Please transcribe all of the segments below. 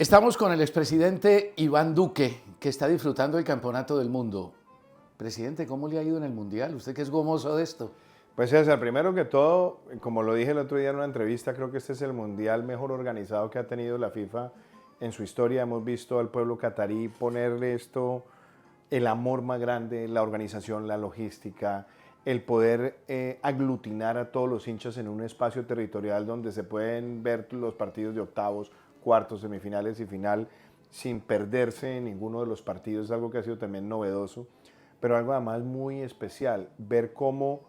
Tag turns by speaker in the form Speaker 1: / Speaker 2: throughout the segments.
Speaker 1: Estamos con el expresidente Iván Duque, que está disfrutando el campeonato del mundo. Presidente, ¿cómo le ha ido en el Mundial? Usted que es gomoso de esto.
Speaker 2: Pues César, primero que todo, como lo dije el otro día en una entrevista, creo que este es el mundial mejor organizado que ha tenido la FIFA en su historia. Hemos visto al pueblo catarí ponerle esto, el amor más grande, la organización, la logística, el poder aglutinar a todos los hinchas en un espacio territorial donde se pueden ver los partidos de octavos, cuartos, semifinales y final sin perderse en ninguno de los partidos. Es algo que ha sido también novedoso, pero algo además muy especial, ver cómo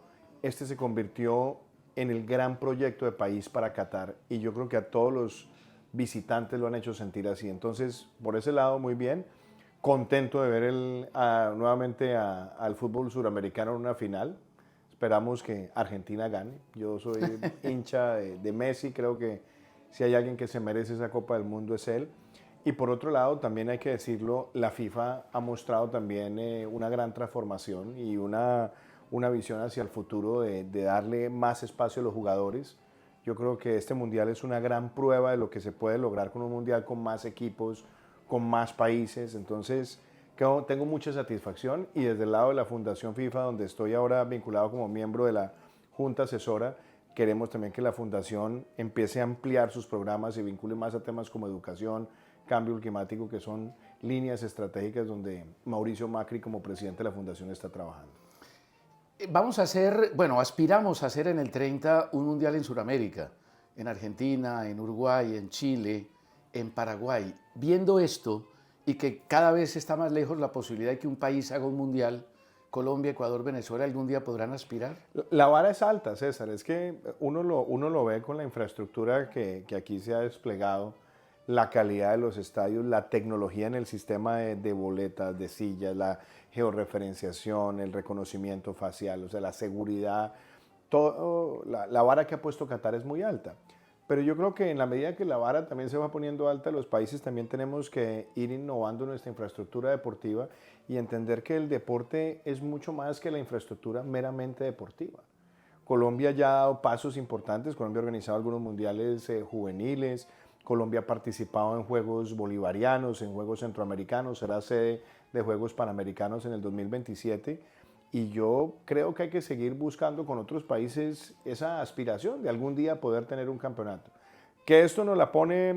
Speaker 2: este se convirtió en el gran proyecto de país para Qatar, y yo creo que a todos los visitantes lo han hecho sentir así. Entonces, por ese lado, muy bien. Contento de ver nuevamente al fútbol suramericano en una final. Esperamos que Argentina gane. Yo soy hincha de Messi, creo que si hay alguien que se merece esa Copa del Mundo es él. Y por otro lado, también hay que decirlo, la FIFA ha mostrado también una gran transformación y una visión hacia el futuro de darle más espacio a los jugadores. Yo creo que este mundial es una gran prueba de lo que se puede lograr con un mundial con más equipos, con más países. Entonces, tengo mucha satisfacción, y desde el lado de la Fundación FIFA, donde estoy ahora vinculado como miembro de la Junta Asesora, queremos también que la Fundación empiece a ampliar sus programas y vincule más a temas como educación, cambio climático, que son líneas estratégicas donde Mauricio Macri como presidente de la Fundación está trabajando.
Speaker 1: Vamos a hacer, bueno, aspiramos a hacer en el 30 un mundial en Sudamérica, en Argentina, en Uruguay, en Chile, en Paraguay. Viendo esto y que cada vez está más lejos la posibilidad de que un país haga un mundial, Colombia, Ecuador, Venezuela, ¿algún día podrán aspirar?
Speaker 2: La vara es alta, César. Es que uno lo ve con la infraestructura que aquí se ha desplegado, la calidad de los estadios, la tecnología en el sistema de boletas, de sillas, la georreferenciación, el reconocimiento facial, o sea, la seguridad. Todo, la vara que ha puesto Qatar es muy alta. Pero yo creo que en la medida que la vara también se va poniendo alta, los países también tenemos que ir innovando nuestra infraestructura deportiva y entender que el deporte es mucho más que la infraestructura meramente deportiva. Colombia ya ha dado pasos importantes. Colombia ha organizado algunos mundiales juveniles. Colombia ha participado en Juegos Bolivarianos, en Juegos Centroamericanos, será sede de Juegos Panamericanos en el 2027. Y yo creo que hay que seguir buscando con otros países esa aspiración de algún día poder tener un campeonato. ¿Que esto nos la pone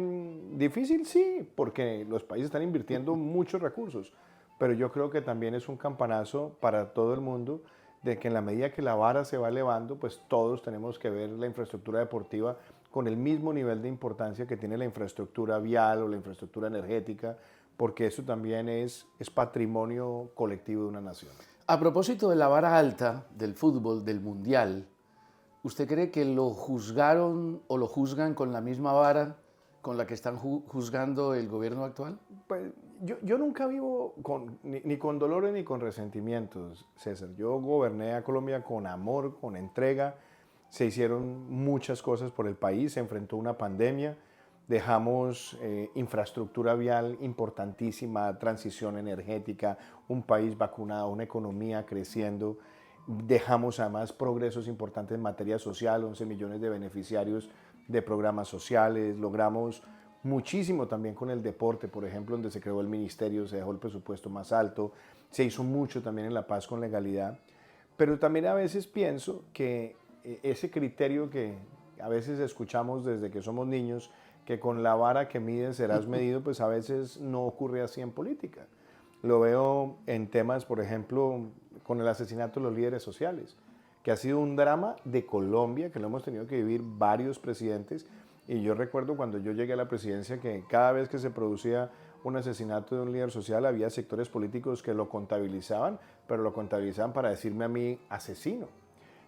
Speaker 2: difícil? Sí, porque los países están invirtiendo muchos recursos. Pero yo creo que también es un campanazo para todo el mundo de que en la medida que la vara se va elevando, pues todos tenemos que ver la infraestructura deportiva con el mismo nivel de importancia que tiene la infraestructura vial o la infraestructura energética, porque eso también es patrimonio colectivo de una nación.
Speaker 1: A propósito de la vara alta del fútbol, del mundial, ¿usted cree que lo juzgaron o lo juzgan con la misma vara con la que están juzgando el gobierno actual?
Speaker 2: Pues yo nunca vivo ni con dolores ni con resentimientos, César. Yo goberné a Colombia con amor, con entrega. Se hicieron muchas cosas por el país, se enfrentó una pandemia, dejamos infraestructura vial importantísima, transición energética, un país vacunado, una economía creciendo. Dejamos además progresos importantes en materia social, 11 millones de beneficiarios de programas sociales. Logramos muchísimo también con el deporte, por ejemplo, donde se creó el ministerio, se dejó el presupuesto más alto. Se hizo mucho también en la paz con legalidad. Pero también a veces pienso que ese criterio que a veces escuchamos desde que somos niños, que con la vara que mides serás medido, pues a veces no ocurre así en política. Lo veo en temas, por ejemplo, con el asesinato de los líderes sociales, que ha sido un drama de Colombia, que lo hemos tenido que vivir varios presidentes. Y yo recuerdo cuando yo llegué a la presidencia que cada vez que se producía un asesinato de un líder social había sectores políticos que lo contabilizaban, pero lo contabilizaban para decirme a mí asesino.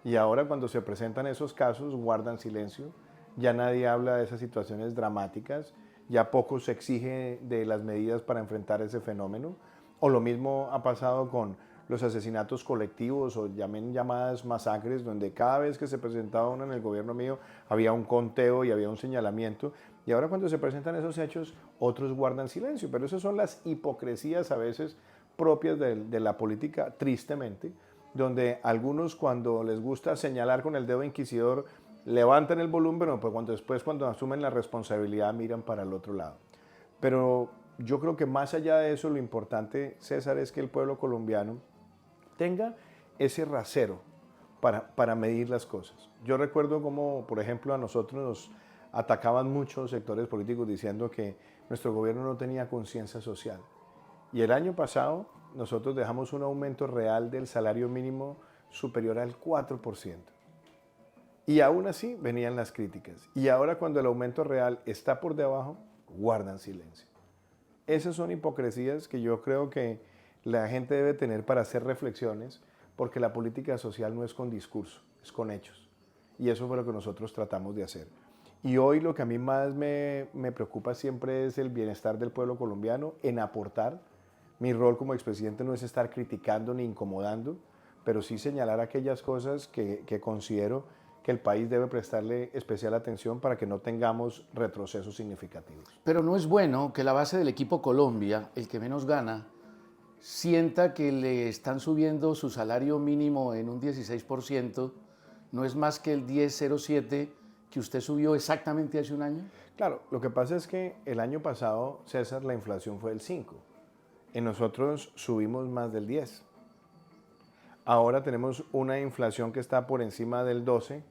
Speaker 2: Y ahora cuando se presentan esos casos guardan silencio, ya nadie habla de esas situaciones dramáticas, ya poco se exige de las medidas para enfrentar ese fenómeno. O lo mismo ha pasado con los asesinatos colectivos o llamadas masacres, donde cada vez que se presentaba uno en el gobierno mío había un conteo y había un señalamiento, y ahora cuando se presentan esos hechos otros guardan silencio. Pero esas son las hipocresías a veces propias de la política, tristemente, donde algunos, cuando les gusta señalar con el dedo inquisidor, levantan el volumen, pero pues cuando asumen la responsabilidad miran para el otro lado. Pero yo creo que más allá de eso, lo importante, César, es que el pueblo colombiano tenga ese rasero para medir las cosas. Yo recuerdo como, por ejemplo, a nosotros nos atacaban muchos sectores políticos diciendo que nuestro gobierno no tenía conciencia social. Y el año pasado nosotros dejamos un aumento real del salario mínimo superior al 4%. Y aún así venían las críticas. Y ahora cuando el aumento real está por debajo, guardan silencio. Esas son hipocresías que yo creo que la gente debe tener para hacer reflexiones, porque la política social no es con discurso, es con hechos. Y eso fue lo que nosotros tratamos de hacer. Y hoy lo que a mí más me preocupa siempre es el bienestar del pueblo colombiano, en aportar. Mi rol como expresidente no es estar criticando ni incomodando, pero sí señalar aquellas cosas que considero que el país debe prestarle especial atención para que no tengamos retrocesos significativos.
Speaker 1: Pero no es bueno que la base del equipo Colombia, el que menos gana, sienta que le están subiendo su salario mínimo en un 16%, no es más que el 10,07 que usted subió exactamente hace un año.
Speaker 2: Claro, lo que pasa es que el año pasado, César, la inflación fue del 5. En nosotros subimos más del 10. Ahora tenemos una inflación que está por encima del 12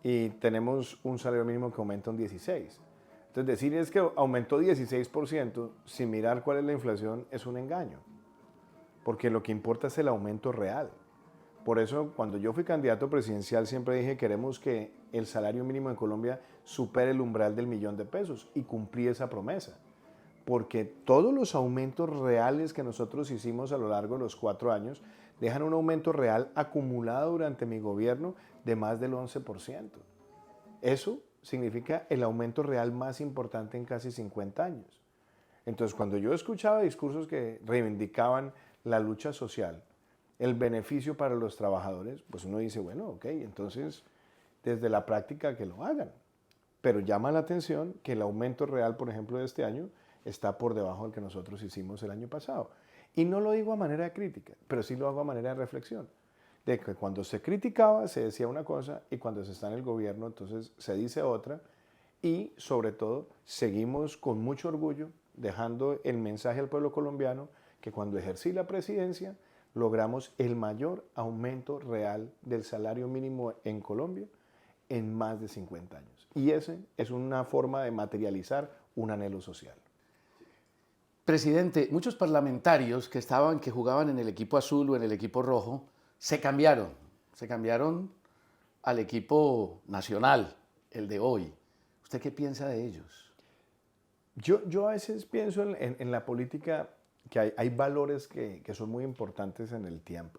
Speaker 2: y tenemos un salario mínimo que aumenta un 16. Entonces decir es que aumentó 16% sin mirar cuál es la inflación es un engaño, porque lo que importa es el aumento real. Por eso cuando yo fui candidato presidencial siempre dije queremos que el salario mínimo en Colombia supere el umbral del $1.000.000 y cumplí esa promesa, porque todos los aumentos reales que nosotros hicimos a lo largo de los 4 años dejan un aumento real acumulado durante mi gobierno de más del 11%. Eso significa el aumento real más importante en casi 50 años. Entonces, cuando yo escuchaba discursos que reivindicaban la lucha social, el beneficio para los trabajadores, pues uno dice, bueno, ok, entonces desde la práctica que lo hagan. Pero llama la atención que el aumento real, por ejemplo, de este año está por debajo del que nosotros hicimos el año pasado. Y no lo digo a manera de crítica, pero sí lo hago a manera de reflexión. De que cuando se criticaba se decía una cosa y cuando se está en el gobierno entonces se dice otra, y sobre todo seguimos con mucho orgullo dejando el mensaje al pueblo colombiano que cuando ejercí la presidencia logramos el mayor aumento real del salario mínimo en Colombia en más de 50 años. Y esa es una forma de materializar un anhelo social.
Speaker 1: Presidente, muchos parlamentarios que jugaban en el equipo azul o en el equipo rojo, se cambiaron al equipo nacional, el de hoy. ¿Usted qué piensa de ellos?
Speaker 2: Yo a veces pienso en la política que hay valores que son muy importantes en el tiempo.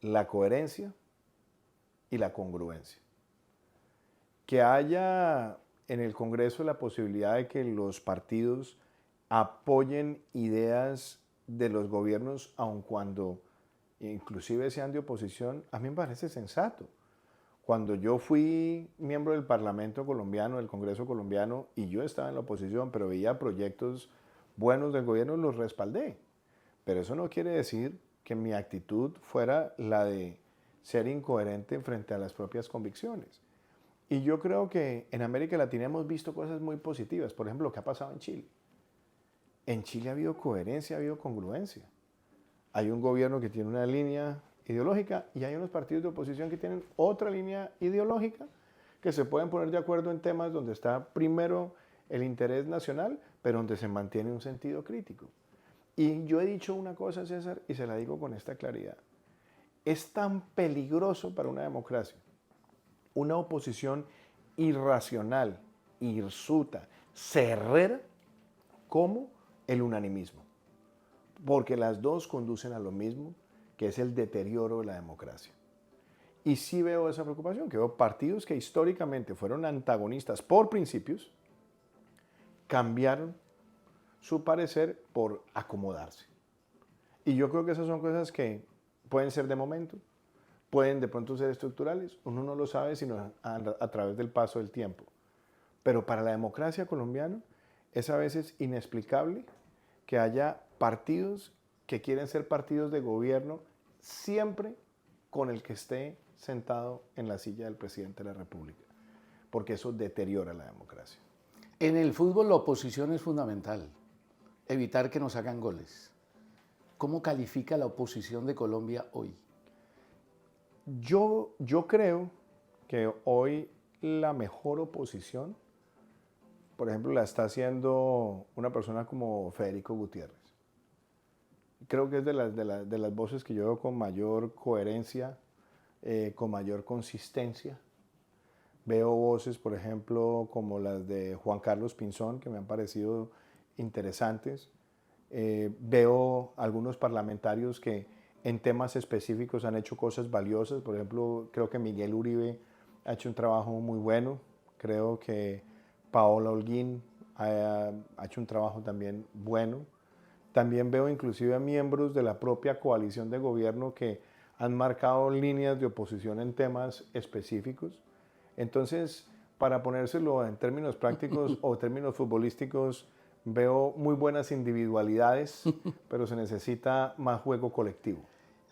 Speaker 2: La coherencia y la congruencia. Que haya en el Congreso la posibilidad de que los partidos apoyen ideas de los gobiernos, aun cuando inclusive sean de oposición, a mí me parece sensato. Cuando yo fui miembro del Parlamento colombiano, del Congreso colombiano, y yo estaba en la oposición, pero veía proyectos buenos del gobierno, los respaldé. Pero eso no quiere decir que mi actitud fuera la de ser incoherente frente a las propias convicciones. Y yo creo que en América Latina hemos visto cosas muy positivas. Por ejemplo, lo que ha pasado en Chile. En Chile ha habido coherencia, ha habido congruencia. Hay un gobierno que tiene una línea ideológica y hay unos partidos de oposición que tienen otra línea ideológica, que se pueden poner de acuerdo en temas donde está primero el interés nacional, pero donde se mantiene un sentido crítico. Y yo he dicho una cosa, César, y se la digo con esta claridad. Es tan peligroso para una democracia una oposición irracional, hirsuta, cerrera, como el unanimismo. Porque las dos conducen a lo mismo, que es el deterioro de la democracia. Y sí veo esa preocupación, que veo partidos que históricamente fueron antagonistas por principios, cambiaron su parecer por acomodarse. Y yo creo que esas son cosas que pueden ser de momento, pueden de pronto ser estructurales, uno no lo sabe sino a través del paso del tiempo. Pero para la democracia colombiana es a veces inexplicable que haya partidos que quieren ser partidos de gobierno siempre con el que esté sentado en la silla del presidente de la República, porque eso deteriora la democracia.
Speaker 1: En el fútbol la oposición es fundamental, evitar que nos hagan goles. ¿Cómo califica la oposición de Colombia hoy?
Speaker 2: Yo creo que hoy la mejor oposición, por ejemplo, la está haciendo una persona como Federico Gutiérrez. Creo que es de las voces que yo veo con mayor coherencia, con mayor consistencia. Veo voces, por ejemplo, como las de Juan Carlos Pinzón, que me han parecido interesantes. Veo algunos parlamentarios que en temas específicos han hecho cosas valiosas. Por ejemplo, creo que Miguel Uribe ha hecho un trabajo muy bueno. Creo que Paola Holguín ha hecho un trabajo también bueno. También veo inclusive a miembros de la propia coalición de gobierno que han marcado líneas de oposición en temas específicos. Entonces, para ponérselo en términos prácticos o términos futbolísticos, veo muy buenas individualidades, pero se necesita más juego colectivo.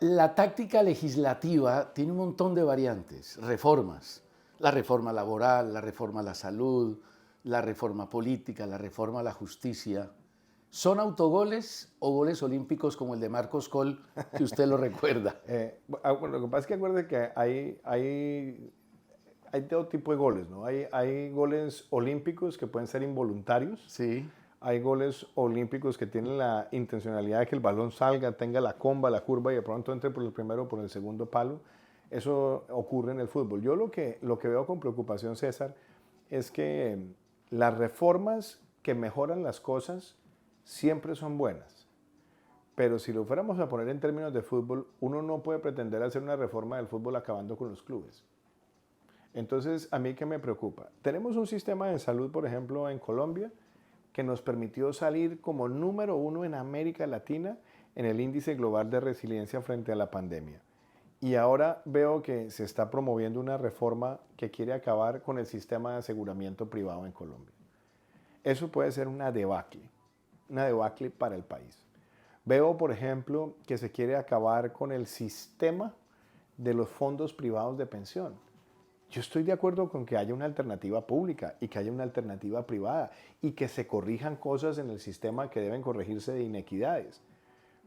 Speaker 1: La táctica legislativa tiene un montón de variantes, reformas. La reforma laboral, la reforma a la salud, la reforma política, la reforma a la justicia. ¿Son autogoles o goles olímpicos como el de Marcos Coll, que usted lo recuerda?
Speaker 2: Bueno, lo que pasa es que acuérdate que hay todo tipo de goles, ¿no? Hay goles olímpicos que pueden ser involuntarios.
Speaker 1: Sí.
Speaker 2: Hay goles olímpicos que tienen la intencionalidad de que el balón salga, tenga la comba, la curva y de pronto entre por el primero o por el segundo palo. Eso ocurre en el fútbol. Yo lo que veo con preocupación, César, es que las reformas que mejoran las cosas siempre son buenas. Pero si lo fuéramos a poner en términos de fútbol, uno no puede pretender hacer una reforma del fútbol acabando con los clubes. Entonces, ¿a mí qué me preocupa? Tenemos un sistema de salud, por ejemplo, en Colombia, que nos permitió salir como número 1 en América Latina en el índice global de resiliencia frente a la pandemia. Y ahora veo que se está promoviendo una reforma que quiere acabar con el sistema de aseguramiento privado en Colombia. Eso puede ser una debacle para el país. Veo, por ejemplo, que se quiere acabar con el sistema de los fondos privados de pensión. Yo estoy de acuerdo con que haya una alternativa pública y que haya una alternativa privada y que se corrijan cosas en el sistema que deben corregirse de inequidades.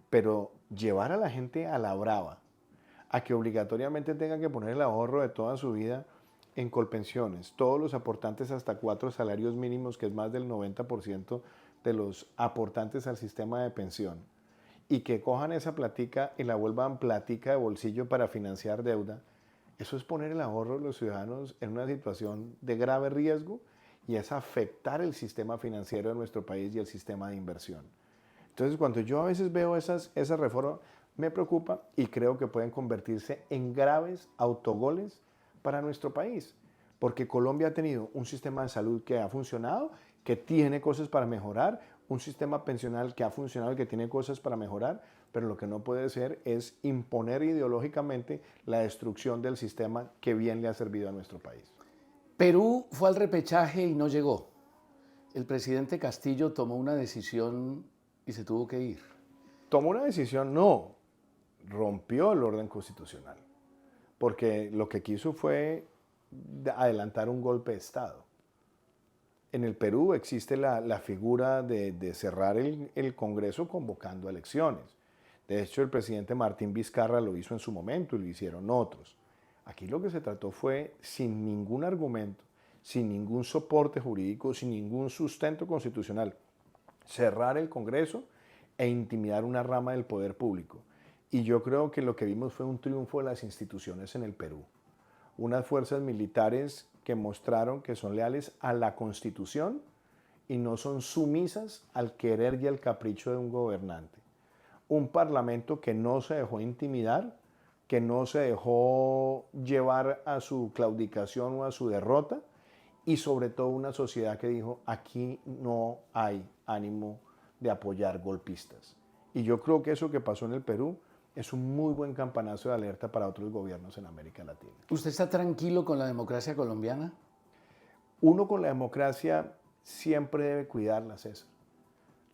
Speaker 2: Pero llevar a la gente a la brava, a que obligatoriamente tenga que poner el ahorro de toda su vida en Colpensiones, todos los aportantes hasta 4 salarios mínimos, que es más del 90% de los aportantes al sistema de pensión, y que cojan esa platica y la vuelvan platica de bolsillo para financiar deuda, eso es poner el ahorro de los ciudadanos en una situación de grave riesgo y es afectar el sistema financiero de nuestro país y el sistema de inversión. Entonces, cuando yo a veces veo esas reformas, me preocupa y creo que pueden convertirse en graves autogoles para nuestro país. Porque Colombia ha tenido un sistema de salud que ha funcionado, que tiene cosas para mejorar, un sistema pensional que ha funcionado y que tiene cosas para mejorar, pero lo que no puede ser es imponer ideológicamente la destrucción del sistema que bien le ha servido a nuestro país.
Speaker 1: Perú fue al repechaje y no llegó. El presidente Castillo tomó una decisión y se tuvo que ir.
Speaker 2: Tomó una decisión, no, rompió el orden constitucional, porque lo que quiso fue adelantar un golpe de Estado. En el Perú existe la figura de cerrar el Congreso convocando elecciones. De hecho, el presidente Martín Vizcarra lo hizo en su momento y lo hicieron otros. Aquí lo que se trató fue, sin ningún argumento, sin ningún soporte jurídico, sin ningún sustento constitucional, cerrar el Congreso e intimidar una rama del poder público. Y yo creo que lo que vimos fue un triunfo de las instituciones en el Perú. Unas fuerzas militares que mostraron que son leales a la Constitución y no son sumisas al querer y al capricho de un gobernante. Un parlamento que no se dejó intimidar, que no se dejó llevar a su claudicación o a su derrota, y sobre todo una sociedad que dijo, aquí no hay ánimo de apoyar golpistas. Y yo creo que eso que pasó en el Perú es un muy buen campanazo de alerta para otros gobiernos en América Latina.
Speaker 1: ¿Usted está tranquilo con la democracia colombiana?
Speaker 2: Uno con la democracia siempre debe cuidarla, César.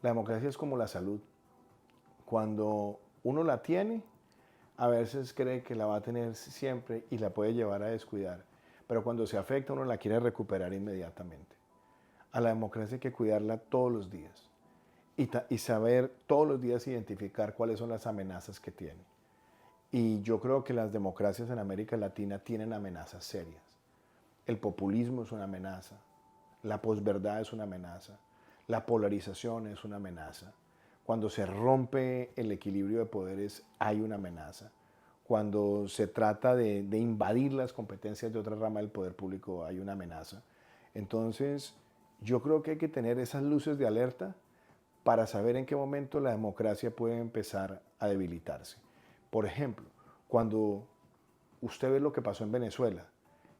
Speaker 2: La democracia es como la salud. Cuando uno la tiene, a veces cree que la va a tener siempre y la puede llevar a descuidar. Pero cuando se afecta, uno la quiere recuperar inmediatamente. A la democracia hay que cuidarla todos los días y saber todos los días identificar cuáles son las amenazas que tiene. Y yo creo que las democracias en América Latina tienen amenazas serias. El populismo es una amenaza, la posverdad es una amenaza, la polarización es una amenaza. Cuando se rompe el equilibrio de poderes hay una amenaza. Cuando se trata de invadir las competencias de otra rama del poder público hay una amenaza. Entonces, yo creo que hay que tener esas luces de alerta para saber en qué momento la democracia puede empezar a debilitarse. Por ejemplo, cuando usted ve lo que pasó en Venezuela,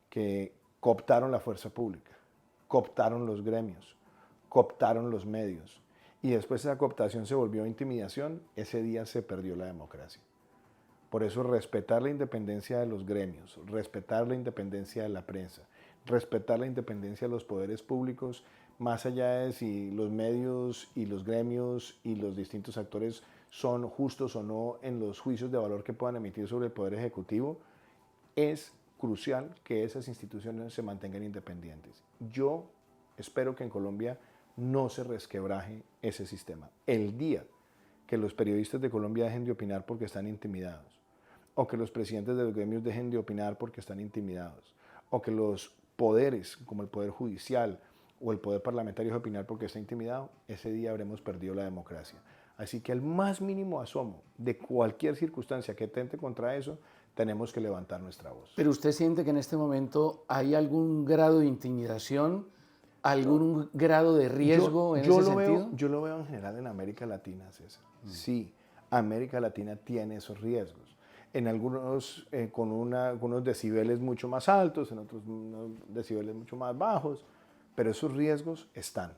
Speaker 2: que cooptaron la fuerza pública, cooptaron los gremios, cooptaron los medios, y después esa cooptación se volvió intimidación, ese día se perdió la democracia. Por eso respetar la independencia de los gremios, respetar la independencia de la prensa, respetar la independencia de los poderes públicos, más allá de si los medios y los gremios y los distintos actores son justos o no en los juicios de valor que puedan emitir sobre el Poder Ejecutivo, es crucial que esas instituciones se mantengan independientes. Yo espero que en Colombia no se resquebraje ese sistema. El día que los periodistas de Colombia dejen de opinar porque están intimidados, o que los presidentes de los gremios dejen de opinar porque están intimidados, o que los poderes, como el Poder Judicial o el Poder Parlamentario, dejen de opinar porque está intimidado, ese día habremos perdido la democracia. Así que al más mínimo asomo de cualquier circunstancia que tente contra eso, tenemos que levantar nuestra voz.
Speaker 1: ¿Pero usted siente que en este momento hay algún grado de intimidación, algún grado de riesgo en ese sentido?
Speaker 2: Yo lo veo en general en América Latina, César. Sí, América Latina tiene esos riesgos. En algunos con unos decibeles mucho más altos, en otros unos decibeles mucho más bajos, pero esos riesgos están.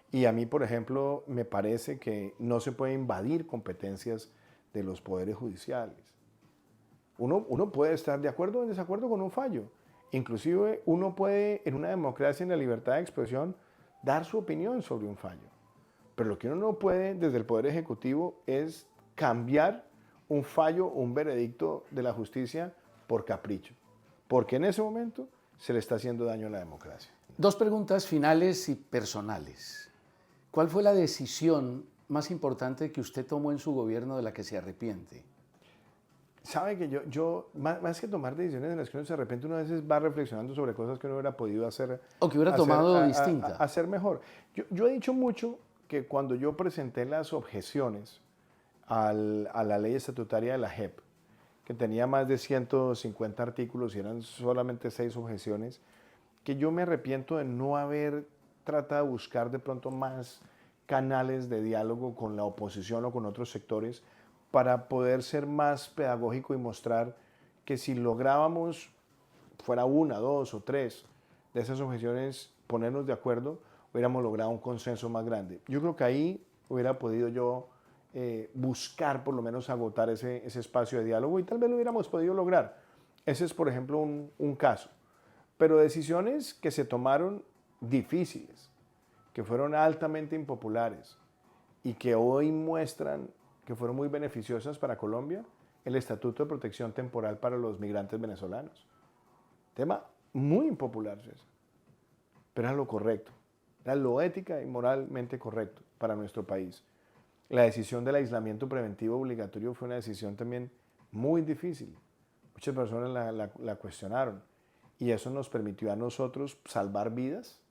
Speaker 2: Y a mí, por ejemplo, me parece que no se puede invadir competencias de los poderes judiciales. Uno puede estar de acuerdo o en desacuerdo con un fallo. Inclusive uno puede, en una democracia, en la libertad de expresión, dar su opinión sobre un fallo. Pero lo que uno no puede desde el Poder Ejecutivo es cambiar un fallo o un veredicto de la justicia por capricho. Porque en ese momento se le está haciendo daño a la democracia.
Speaker 1: Dos preguntas finales y personales. ¿Cuál fue la decisión más importante que usted tomó en su gobierno de la que se arrepiente?
Speaker 2: Sabe que yo más que tomar decisiones en las que uno se arrepiente, uno a veces va reflexionando sobre cosas que uno hubiera podido hacer.
Speaker 1: O que hubiera tomado distinta.
Speaker 2: Hacer mejor. Yo he dicho mucho que cuando yo presenté las objeciones a la ley estatutaria de la JEP, que tenía más de 150 artículos y eran solamente 6 objeciones, que yo me arrepiento de no haber tratado de buscar de pronto más canales de diálogo con la oposición o con otros sectores para poder ser más pedagógico y mostrar que si lográbamos, fuera 1, 2 o 3 de esas objeciones, ponernos de acuerdo, hubiéramos logrado un consenso más grande. Yo creo que ahí hubiera podido yo buscar por lo menos agotar ese espacio de diálogo y tal vez lo hubiéramos podido lograr. Ese es, por ejemplo, un caso. Pero decisiones que se tomaron difíciles, que fueron altamente impopulares y que hoy muestran que fueron muy beneficiosas para Colombia, el Estatuto de Protección Temporal para los migrantes venezolanos. Tema muy impopular, César, pero era lo correcto, era lo ética y moralmente correcto para nuestro país. La decisión del aislamiento preventivo obligatorio fue una decisión también muy difícil. Muchas personas la cuestionaron y eso nos permitió a nosotros salvar vidas,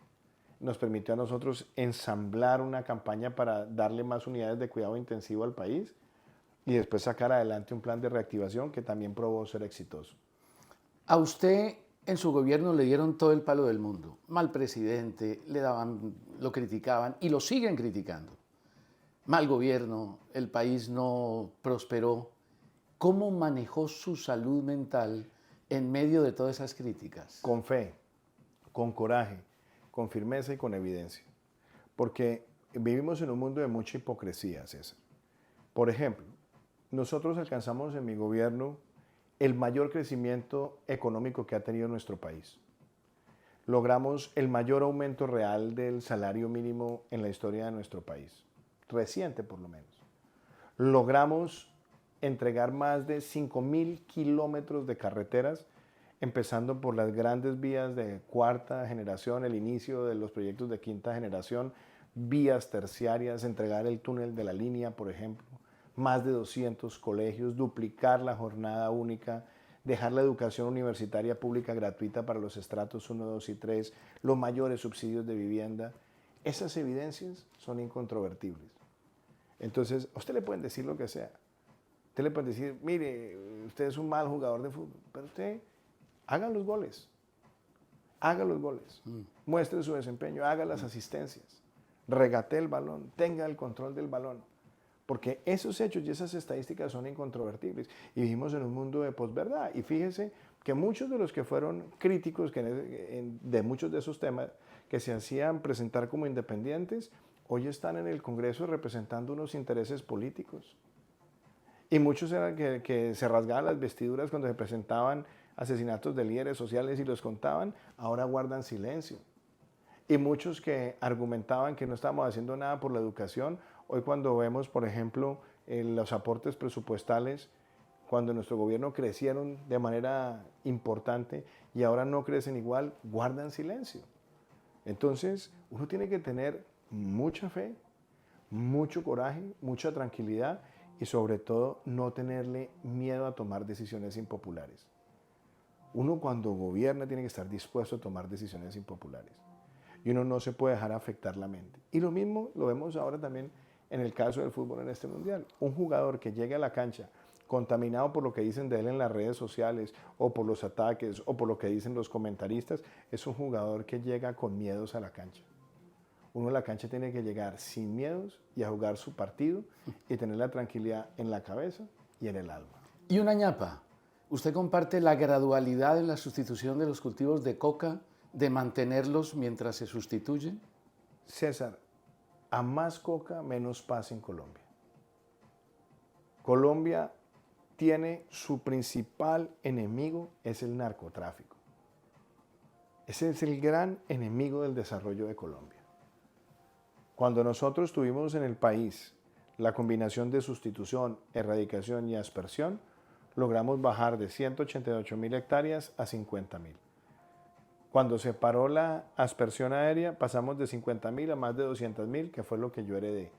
Speaker 2: nos permitió a nosotros ensamblar una campaña para darle más unidades de cuidado intensivo al país y después sacar adelante un plan de reactivación que también probó ser exitoso.
Speaker 1: A usted en su gobierno le dieron todo el palo del mundo. Mal presidente, le daban, lo criticaban y lo siguen criticando. Mal gobierno, el país no prosperó. ¿Cómo manejó su salud mental en medio de todas esas críticas?
Speaker 2: Con fe, con coraje, con firmeza y con evidencia. Porque vivimos en un mundo de mucha hipocresía, César. Por ejemplo, nosotros alcanzamos en mi gobierno el mayor crecimiento económico que ha tenido nuestro país. Logramos el mayor aumento real del salario mínimo en la historia de nuestro país, reciente por lo menos. Logramos entregar más de 5.000 kilómetros de carreteras empezando por las grandes vías de cuarta generación, el inicio de los proyectos de quinta generación, vías terciarias, entregar el túnel de la línea, por ejemplo, más de 200 colegios, duplicar la jornada única, dejar la educación universitaria pública gratuita para los estratos 1, 2 y 3, los mayores subsidios de vivienda. Esas evidencias son incontrovertibles. Entonces, a usted le pueden decir lo que sea. Usted le puede decir, mire, usted es un mal jugador de fútbol, pero usted haga los goles. Haga los goles. Muestre su desempeño, haga las asistencias. Regate el balón, tenga el control del balón. Porque esos hechos y esas estadísticas son incontrovertibles. Y vivimos en un mundo de posverdad. Y fíjese que muchos de los que fueron críticos de muchos de esos temas que se hacían presentar como independientes, hoy están en el Congreso representando unos intereses políticos. Y muchos eran que se rasgaban las vestiduras cuando se presentaban asesinatos de líderes sociales y los contaban, ahora guardan silencio. Y muchos que argumentaban que no estábamos haciendo nada por la educación, hoy cuando vemos, por ejemplo, los aportes presupuestales, cuando nuestro gobierno crecieron de manera importante y ahora no crecen igual, guardan silencio. Entonces, uno tiene que tener mucha fe, mucho coraje, mucha tranquilidad y sobre todo no tenerle miedo a tomar decisiones impopulares. Uno cuando gobierna tiene que estar dispuesto a tomar decisiones impopulares y uno no se puede dejar afectar la mente. Y lo mismo lo vemos ahora también en el caso del fútbol en este mundial. Un jugador que llegue a la cancha contaminado por lo que dicen de él en las redes sociales o por los ataques o por lo que dicen los comentaristas, es un jugador que llega con miedos a la cancha. Uno a la cancha tiene que llegar sin miedos y a jugar su partido y tener la tranquilidad en la cabeza y en el alma.
Speaker 1: Y una ñapa, ¿usted comparte la gradualidad en la sustitución de los cultivos de coca, de mantenerlos mientras se sustituyen?
Speaker 2: César, a más coca, menos paz en Colombia. Colombia tiene su principal enemigo, es el narcotráfico. Ese es el gran enemigo del desarrollo de Colombia. Cuando nosotros tuvimos en el país la combinación de sustitución, erradicación y aspersión, logramos bajar de 188.000 hectáreas a 50.000. Cuando se paró la aspersión aérea, pasamos de 50.000 a más de 200.000, que fue lo que yo heredé.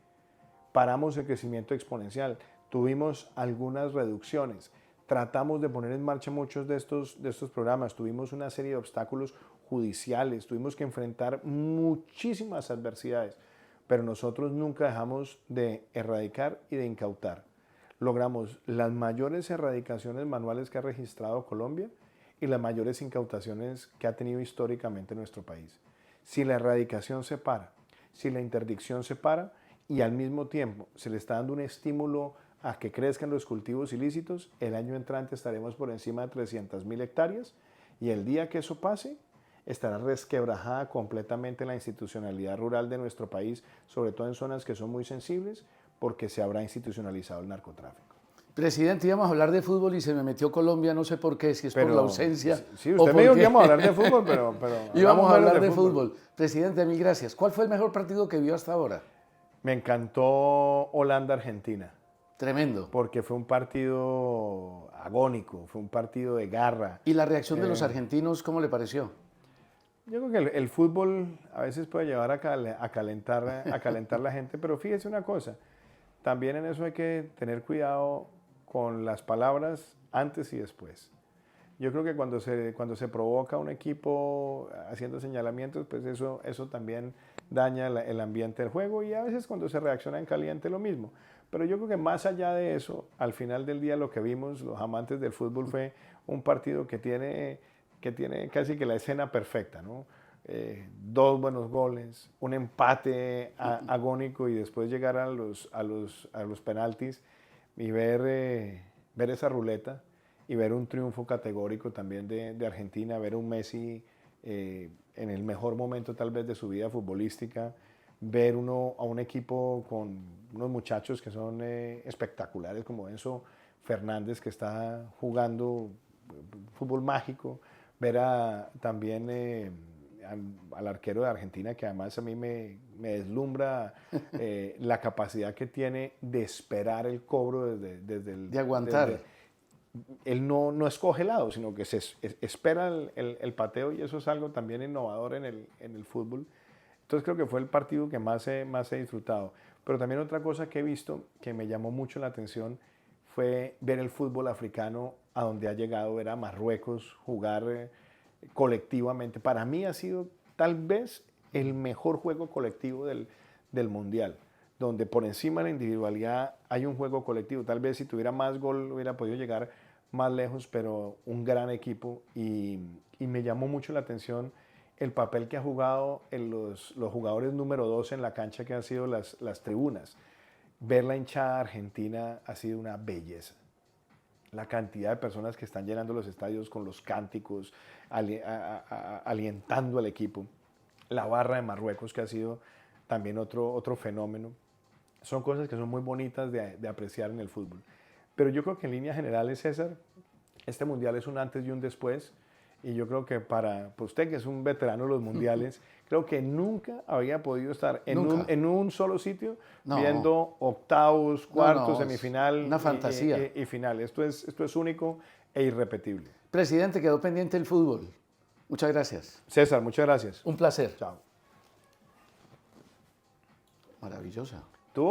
Speaker 2: Paramos el crecimiento exponencial, tuvimos algunas reducciones, tratamos de poner en marcha muchos de estos programas, tuvimos una serie de obstáculos judiciales, tuvimos que enfrentar muchísimas adversidades, pero nosotros nunca dejamos de erradicar y de incautar. Logramos las mayores erradicaciones manuales que ha registrado Colombia y las mayores incautaciones que ha tenido históricamente nuestro país. Si la erradicación se para, si la interdicción se para y al mismo tiempo se le está dando un estímulo a que crezcan los cultivos ilícitos, el año entrante estaremos por encima de 300.000 hectáreas y el día que eso pase, estará resquebrajada completamente la institucionalidad rural de nuestro país, sobre todo en zonas que son muy sensibles, porque se habrá institucionalizado el narcotráfico.
Speaker 1: Presidente, íbamos a hablar de fútbol y se me metió Colombia, no sé por qué, si es por la ausencia.
Speaker 2: Sí, usted me dijo que íbamos a hablar de fútbol, pero
Speaker 1: íbamos a hablar de fútbol. Presidente, mil gracias. ¿Cuál fue el mejor partido que vio hasta ahora?
Speaker 2: Me encantó Holanda-Argentina.
Speaker 1: Tremendo.
Speaker 2: Porque fue un partido agónico, fue un partido de garra.
Speaker 1: ¿Y la reacción de los argentinos, cómo le pareció?
Speaker 2: Yo creo que el fútbol a veces puede llevar a calentar la gente, pero fíjese una cosa, también en eso hay que tener cuidado con las palabras antes y después. Yo creo que cuando se provoca un equipo haciendo señalamientos, pues eso también daña el ambiente del juego y a veces cuando se reacciona en caliente lo mismo. Pero yo creo que más allá de eso, al final del día lo que vimos los amantes del fútbol fue un partido que tiene casi que la escena perfecta, ¿no? 2 buenos goles, un empate agónico y después llegar a los penaltis y ver esa ruleta y ver un triunfo categórico también de Argentina, ver un Messi en el mejor momento tal vez de su vida futbolística, ver a un equipo con unos muchachos que son espectaculares como Enzo Fernández que está jugando fútbol mágico, ver también al arquero de Argentina que además a mí me deslumbra la capacidad que tiene de esperar el cobro desde
Speaker 1: de aguantar.
Speaker 2: él no escoge lado, sino que espera el pateo y eso es algo también innovador en el fútbol. Entonces creo que fue el partido que más he disfrutado. Pero también otra cosa que he visto que me llamó mucho la atención fue ver el fútbol africano a donde ha llegado, ver a Marruecos jugar colectivamente. Para mí ha sido tal vez el mejor juego colectivo del Mundial, donde por encima de la individualidad hay un juego colectivo. Tal vez si tuviera más gol hubiera podido llegar más lejos, pero un gran equipo y me llamó mucho la atención el papel que ha jugado en los jugadores número 2 en la cancha, que han sido las tribunas. Ver la hinchada argentina ha sido una belleza. La cantidad de personas que están llenando los estadios con los cánticos, alientando al equipo. La barra de Marruecos, que ha sido también otro fenómeno. Son cosas que son muy bonitas de apreciar en el fútbol. Pero yo creo que en líneas generales, César, este mundial es un antes y un después. Y yo creo que para usted, que es un veterano de los mundiales, creo que nunca había podido estar en un solo sitio viendo octavos, cuartos, semifinal
Speaker 1: una fantasía.
Speaker 2: Y final. Esto es único e irrepetible.
Speaker 1: Presidente, quedó pendiente el fútbol. Muchas gracias.
Speaker 2: César, muchas gracias.
Speaker 1: Un placer.
Speaker 2: Chao.
Speaker 1: Maravillosa.